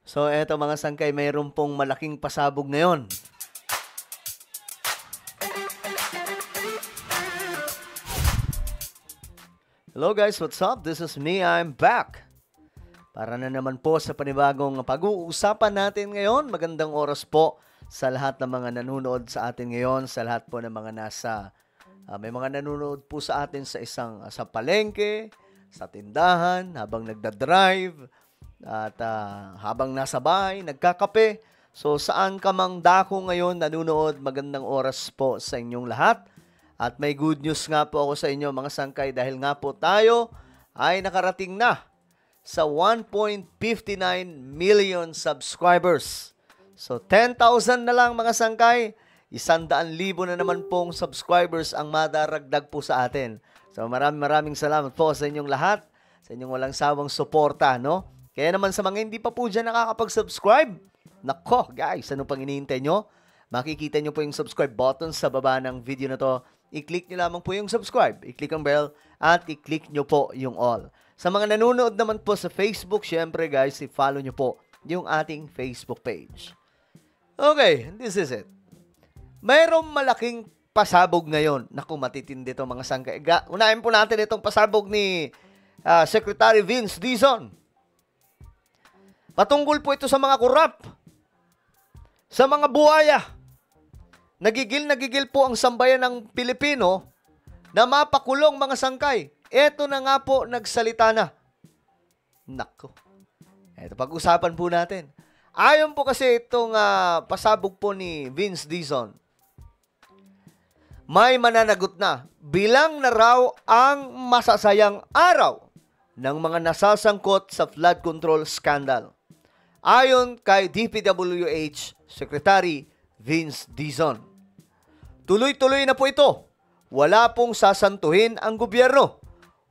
So, eto mga sangkay, mayroon pong malaking pasabog ngayon. Hello guys, what's up? This is me, I'm back. Para na naman po sa panibagong pag-uusapan natin ngayon. Magandang oras po sa lahat ng mga nanonood sa atin ngayon, sa lahat po ng mga nasa, may mga nanonood po sa atin sa palengke, sa tindahan, habang nagda-drive, at habang nasa bahay, nagkakape. So saan ka mang dako ngayon nanonood, magandang oras po sa inyong lahat. At may good news nga po ako sa inyo mga sangkay dahil nga po tayo ay nakarating na sa 1.59 million subscribers. So 10,000 na lang mga sangkay, 100,000 na naman pong subscribers ang madaragdag po sa atin. So maraming salamat po sa inyong lahat, sa inyong walang sawang suporta, no? Kaya naman sa mga hindi pa po dyan nakakapag-subscribe, nako guys, ano pang hinihintay nyo? Makikita nyo po yung subscribe button sa baba ng video na to. I-click nyo lamang po yung subscribe, i-click ang bell, at i-click nyo po yung all. Sa mga nanonood naman po sa Facebook, syempre guys, i-follow nyo po yung ating Facebook page. Okay, this is it. Mayroong malaking pasabog ngayon. Naku, matitindi ito mga sangkay. Unahin po natin itong pasabog ni Secretary Vince Dizon. Patungkol po ito sa mga korap, sa mga buhaya. Nagigil po ang sambayan ng Pilipino na mapakulong mga sangkay. Ito na nga po, nagsalita na. Nako. Ito, pag-usapan po natin. Ayon po kasi itong pasabog po ni Vince Dizon, may mananagot na, bilang na raw ang masasayang araw ng mga nasasangkot sa flood control scandal. Ayon kay DPWH Secretary Vince Dizon, tuloy-tuloy na po ito. Wala pong sasantuhin ang gobyerno.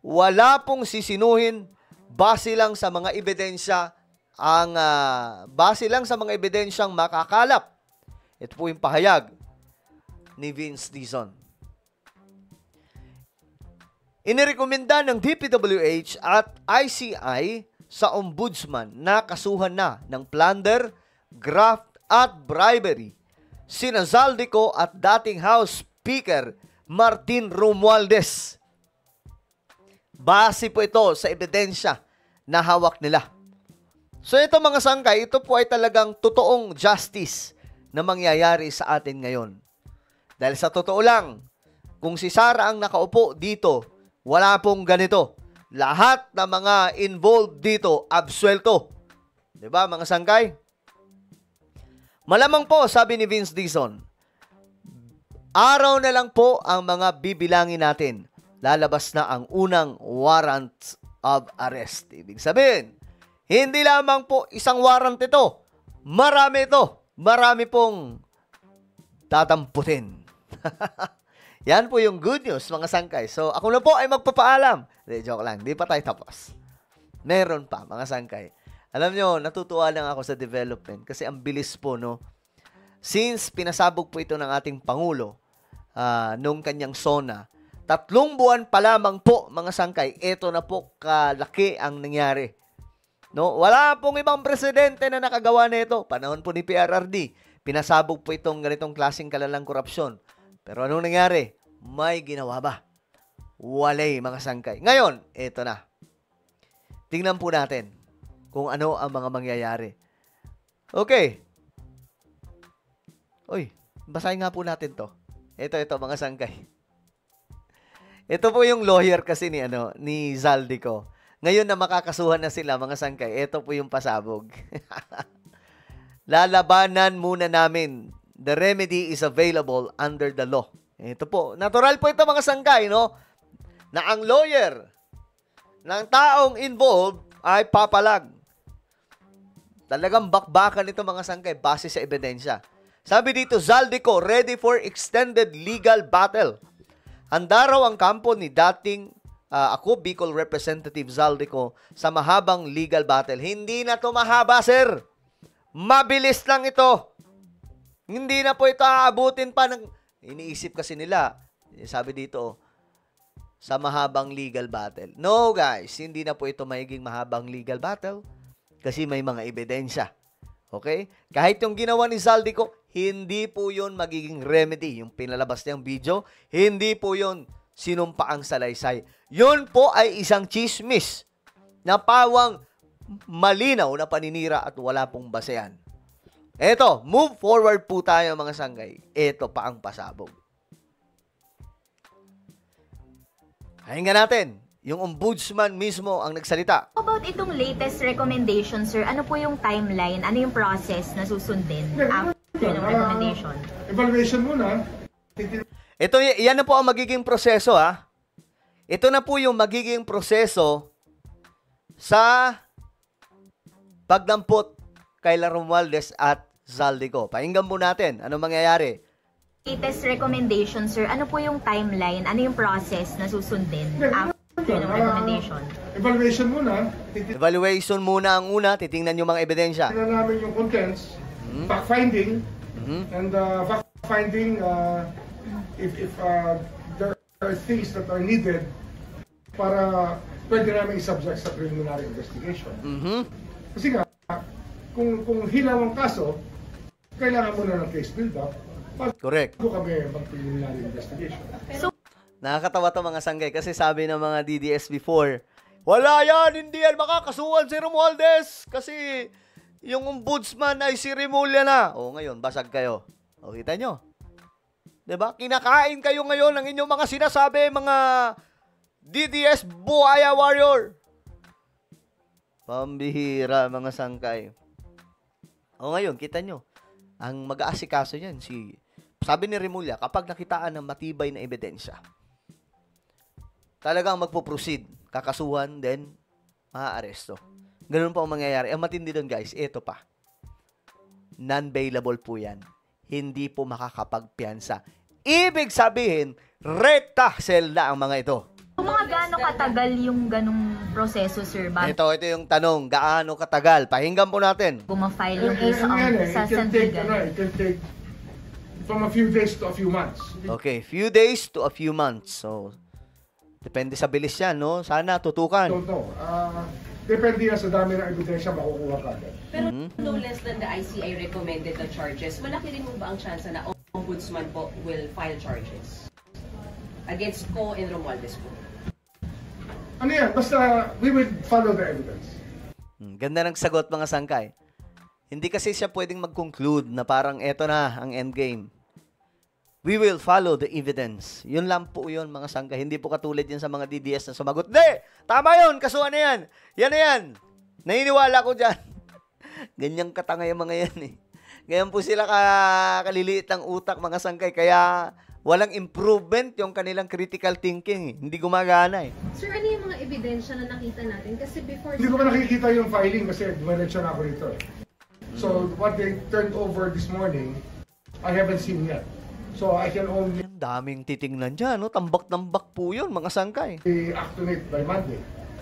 Wala pong sisinuhin base lang sa mga ebidensya ebidensyang makakalap. Ito po yung pahayag ni Vince Dizon. Inirekomenda ng DPWH at ICI sa ombudsman na kasuhan na ng plunder, graft at bribery sina Zaldico at dating House Speaker Martin Romualdez. Base po ito sa ebidensya na hawak nila. So ito mga sangkay, ito po ay talagang totoong justice na mangyayari sa atin ngayon. Dahil sa totoo lang, kung si Sara ang nakaupo dito, wala pong ganito. Lahat ng mga involved dito, absuelto. Diba mga sangkay? Malamang po, sabi ni Vince Dizon, araw na lang po ang mga bibilangin natin. Lalabas na ang unang warrant of arrest. Ibig sabihin, hindi lamang po isang warrant ito. Marami ito. Marami pong tatamputin. Yan po yung good news, mga sangkay. So, ako na po ay magpapaalam. Hindi, joke lang. Di pa tayo tapos. Meron pa, mga sangkay. Alam nyo, natutuwa lang ako sa development kasi ang bilis po, no? Since pinasabog po ito ng ating Pangulo nung kanyang SONA, 3 buwan pa lamang po, mga sangkay, ito na po kalaki ang nangyari. No? Wala pong ibang presidente na nakagawa na ito. Panahon po ni PRRD, pinasabog po itong ganitong klaseng kalalang korupsyon. Pero anong nangyari? May ginawa ba? Walay, mga sangkay. Ngayon, ito na. Tingnan po natin kung ano ang mga mangyayari. Okay. Uy, basahin nga po natin to. Ito, mga sangkay. Ito po yung lawyer kasi ni Zaldico. Ngayon na makakasuhan na sila, mga sangkay, ito po yung pasabog. Lalabanan muna namin. The remedy is available under the law. Ito po. Natural po ito, mga sangkay, no? Na ang lawyer ng taong involved ay papalag. Talagang bakbakan ito, mga sangkay, base sa ebidensya. Sabi dito, Zaldico, ready for extended legal battle. Handa raw ang kampo ni dating Bicol Representative Zaldico sa mahabang legal battle. Hindi na ito mahaba, sir. Mabilis lang ito. Hindi na po ito aabutin pa ng... Iniisip kasi nila, sabi dito, sa mahabang legal battle. No, guys, hindi na po ito magiging mahabang legal battle kasi may mga ebidensya Okay? Kahit yung ginawa ni Zaldico, hindi po yun magiging remedy. Yung pinalabas niyang video, hindi po yun sinumpaang salaysay. Yun po ay isang chismis na pawang malinaw na paninira at wala pong basehan. Eto, move forward po tayo mga sanggay. Eto pa ang pasabog. Pakinggan natin, yung ombudsman mismo ang nagsalita. About itong latest recommendation, sir, ano po yung timeline? Ano yung process na susundin after ng recommendation? Evaluation muna. Ito, yan na po ang magiging proseso, ha? Ito na po yung magiging proseso sa pagdampot kay Romualdez at Zaldico. Pakinggan po natin, ano mangyayari? Latest recommendation, sir, ano po yung timeline? Ano yung process na susundin after ng recommendation? Evaluation muna. Evaluation muna ang una, titingnan yung mga ebidensya. Tingnan namin yung contents, fact-finding, and fact-finding if there are things that are needed para pwede namin i-subject sa preliminary investigation. Kasi nga, kung hilaw ang kaso, kailangan muna ng case build-up. Correct. Bago kami mag-preliminary investigation. So, Nakakatawa to mga sanggay kasi sabi ng mga DDS before, wala yan, hindi yan makakasuhan si Romualdez kasi yung ombudsman ay si Remulla na. O ngayon, basag kayo. O kita nyo. Diba? Kinakain kayo ngayon ng inyong mga sinasabi, mga DDS Buhaya Warrior. Pambihira mga sangkay. O ngayon, kita nyo. Ang mag-aasikaso niyan, sabi ni Remulla, kapag nakitaan ng matibay na ebidensya, talagang magpo-proceed, kakasuhan, then maaaresto. Ganun pa ang mangyayari. Ang matindi doon guys, ito pa. Non-bailable po yan. Hindi po makakapagpiyansa. Ibig sabihin, rekta selda ang mga ito. mga gaano katagal yung ganong proseso, sir, bago Ito yung tanong, gaano katagal? Pakinggan po natin. ma-file yung case sa It can take, Sandigan? it can take from a few days to a few months. Okay, few days to a few months. So, depende sa bilis yan, no? Sana tutukan. Don't know. Depende yan sa dami ng ebidensya makukuha ka agad. Pero no less than the ICI recommended the charges, malaki rin mo ba ang chance na ombudsman po will file charges against Co and Romualdez po? Ano yan? Basta we will follow the evidence. Ganda ng sagot mga sangkay. Hindi kasi siya pwedeng mag-conclude na parang eto na ang endgame. We will follow the evidence. Yun lang po yun mga sangkay. Hindi po katulad yun sa mga DDS na sumagot. Di! Tama yun! Kasuhan na yan! Yan na yan! Naniniwala ko dyan. Ganyang katanga yung mga yan eh. Ganyan po sila kaliliit ng utak mga sangkay. Kaya walang improvement yung kanilang critical thinking eh. Hindi gumagana eh. Sir, ano yung mga ebidensya na nakita natin? Kasi before... Hindi ko pa nakikita yung filing kasi dumiretso na ako rito. So, what they turned over this morning, I haven't seen yet. So, I can only Ang daming titingnan dyan, no? Tambak-tambak po yun, mga sangkay. activate by Monday.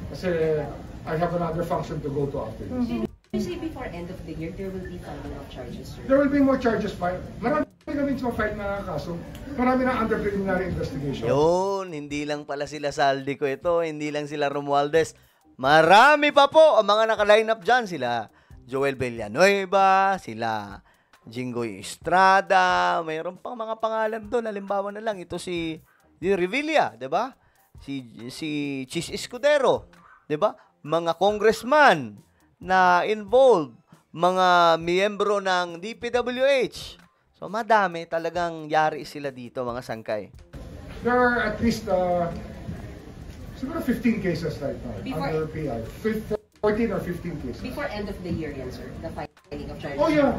Kasi I have another function to go to after this. You say before end of the year, there will be filing of charges, sir? There will be more charges filed. Marami kami ma-file na kaso. Marami na under preliminary investigation. Yun, hindi lang pala sila Zaldico ito, hindi lang sila Romualdez. Marami pa po ang mga naka-line up dyan. Sila Joel Villanueva, sila Jinggoy Estrada, mayroon pang mga pangalan doon. Halimbawa na lang, ito si Revilla, 'di ba? Si Chis Escudero, 'di ba? Mga congressman na involved, mga miyembro ng DPWH. So madami talagang yari sila dito, mga sangkay. There are at least siguro 15 cases right now under PI. 14 or 15 cases. Before end of the year yan, sir, the filing of charges? Oh yeah.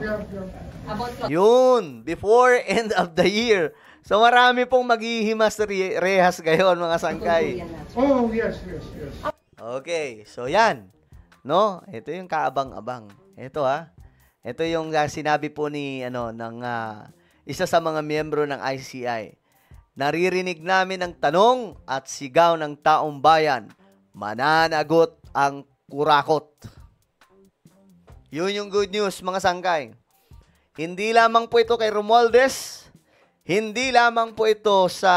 About Yun, before end of the year. So marami pong maghihimas rehas ngayon, mga sangkay. Oh, yes. Okay, so yan. No, ito yung kaabang-abang. Ito Ito yung sinabi po ni isa sa mga miyembro ng ICI. Naririnig namin ang tanong at sigaw ng taong bayan. Mananagot ang kurakot. Yun yung good news, mga sangkay. Hindi lamang po ito kay Romualdez. Hindi lamang po ito sa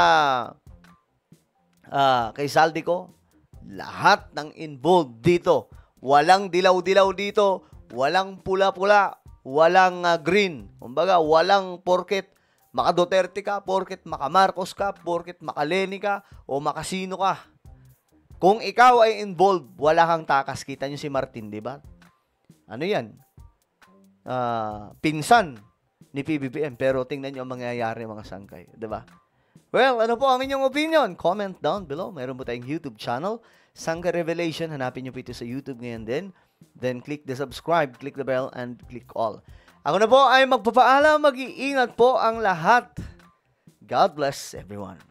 kay Zaldico. Lahat ng involved dito. Walang dilaw-dilaw dito. Walang pula-pula. walang green. Kumbaga, walang porket maka Duterte ka, porket maka Marcos ka, porket maka Leni ka, o makasino ka. Kung ikaw ay involved, wala kang takas. Kita nyo si Martin, di ba? Ano yan? Pinsan ni PBBM. Pero tingnan nyo ang mangyayari mga sangkay. Di ba? Well, ano po ang inyong opinion? Comment down below. Mayroon po tayong YouTube channel, Sangkay Revelation. Hanapin nyo po ito sa YouTube ngayon din. Then click the subscribe, click the bell, and click all. Ako na po ay magpapaalam. Mag-iingat po ang lahat. God bless everyone.